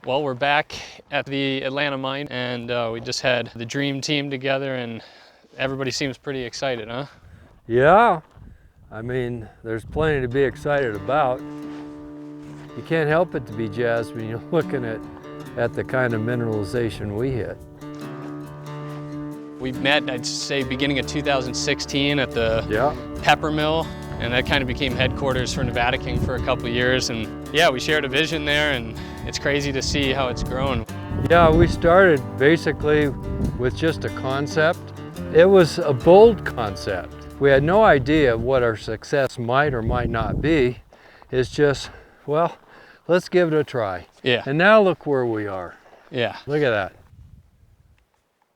Well, we're back at the Atlanta mine, and we just had the dream team together, and everybody seems pretty excited, huh? Yeah, I mean, there's plenty to be excited about. You can't help but to be jazzed when you're looking at the kind of mineralization we hit. We met, I'd say, beginning of 2016 at the pepper mill, and that kind of became headquarters for Nevada King for a couple of years. And yeah, we shared a vision there, and it's crazy to see how it's grown. Yeah, we started basically with just a concept. It was a bold concept. We had no idea what our success might or might not be. It's just, well, let's give it a try. Yeah. And now look where we are. Yeah. Look at that.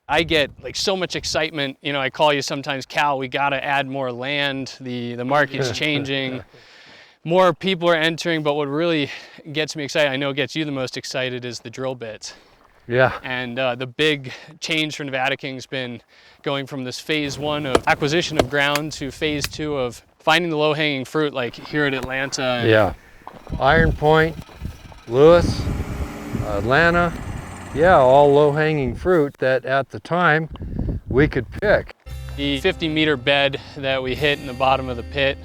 I get like so much excitement. You know, I call you sometimes, Cal, we got to add more land. The market's changing. More people are entering, but what really gets me excited, I know gets you the most excited, is the drill bits. Yeah. And the big change for Nevada King's been going from this phase 1 of acquisition of ground to phase 2 of finding the low-hanging fruit, like here at Atlanta. Yeah. Iron Point, Lewis, Atlanta, yeah, all low-hanging fruit that at the time we could pick. The 50-meter bed that we hit in the bottom of the pit,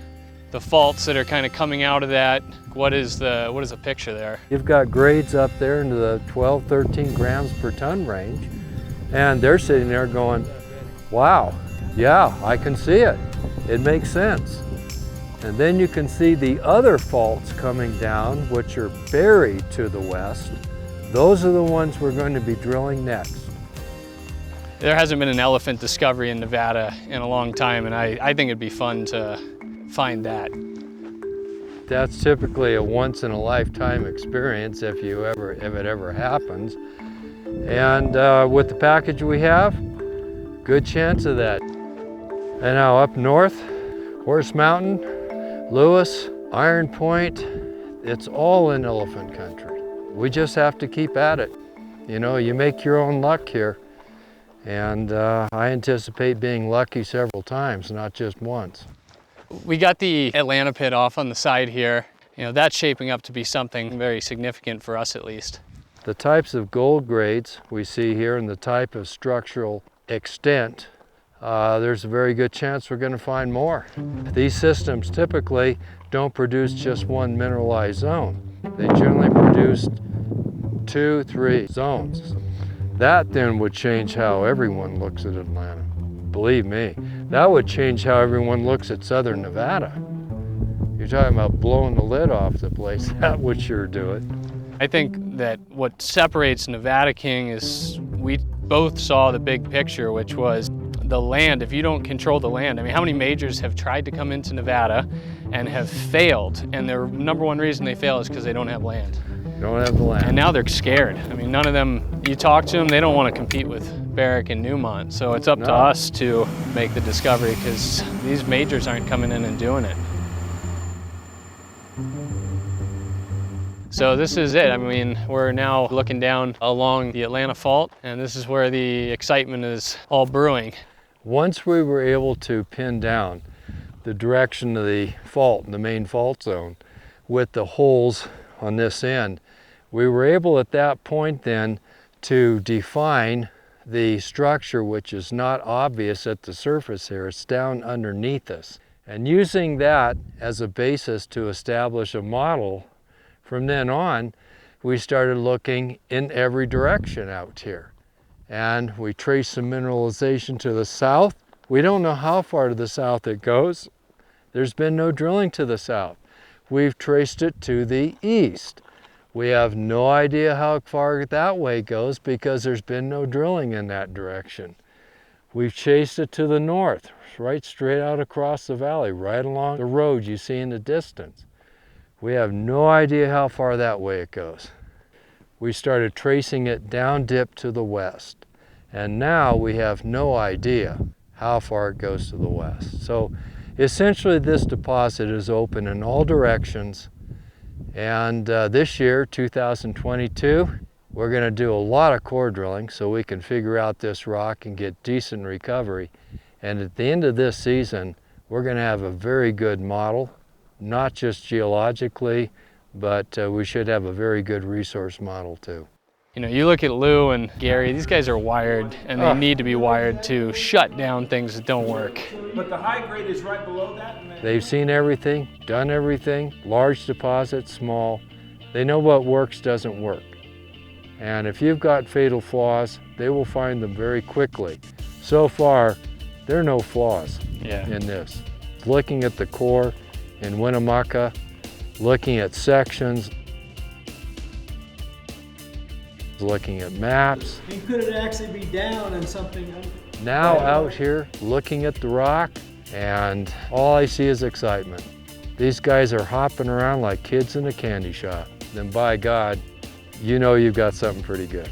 the faults that are kind of coming out of that, what is the picture there? You've got grades up there into the 12, 13 grams per ton range, and they're sitting there going, wow, yeah, I can see it. It makes sense. And then you can see the other faults coming down, which are buried to the west. Those are the ones we're going to be drilling next. There hasn't been an elephant discovery in Nevada in a long time, and I think it'd be fun to find that. That's typically a once-in-a-lifetime experience if it ever happens. And with the package we have, good chance of that. And now up north, Horse Mountain, Lewis, Iron Point, it's all in elephant country. We just have to keep at it. You know, you make your own luck here. And I anticipate being lucky several times, not just once. We got the Atlanta pit off on the side here. You know, that's shaping up to be something very significant for us at least. The types of gold grades we see here and the type of structural extent, there's a very good chance we're going to find more. These systems typically don't produce just one mineralized zone. They generally produce 2, 3 zones. That then would change how everyone looks at Atlanta. Believe me, that would change how everyone looks at Southern Nevada. You're talking about blowing the lid off the place. That would sure do it. I think that what separates Nevada King is we both saw the big picture, which was the land. If you don't control the land, I mean, how many majors have tried to come into Nevada and have failed? And their number one reason they fail is because they don't have land. Don't have the land. And now they're scared. I mean, none of them, you talk to them, they don't want to compete with Barrick and Newmont. So it's up to us to make the discovery because these majors aren't coming in and doing it. So this is it. I mean, we're now looking down along the Atlanta Fault, and this is where the excitement is all brewing. Once we were able to pin down the direction of the fault, the main fault zone, with the holes on this end, we were able at that point then to define the structure, which is not obvious at the surface here. It's down underneath us. And using that as a basis to establish a model, from then on, we started looking in every direction out here. And we traced some mineralization to the south. We don't know how far to the south it goes. There's been no drilling to the south. We've traced it to the east. We have no idea how far that way goes because there's been no drilling in that direction. We've chased it to the north, right straight out across the valley, right along the road you see in the distance. We have no idea how far that way it goes. We started tracing it down dip to the west, and now we have no idea how far it goes to the west. So essentially this deposit is open in all directions, and this year, 2022, we're going to do a lot of core drilling so we can figure out this rock and get decent recovery. And at the end of this season, we're going to have a very good model, not just geologically, but we should have a very good resource model too. You know, you look at Lou and Gary, these guys are wired, and they need to be wired to shut down things that don't work. But the high grade is right below that? They've seen everything, done everything, large deposits, small. They know what works, doesn't work. And if you've got fatal flaws, they will find them very quickly. So far, there are no flaws in this. Looking at the core in Winnemucca, looking at sections, looking at maps. And could it actually be down and something? Now out here, looking at the rock, and all I see is excitement. These guys are hopping around like kids in a candy shop. Then by God, you know you've got something pretty good.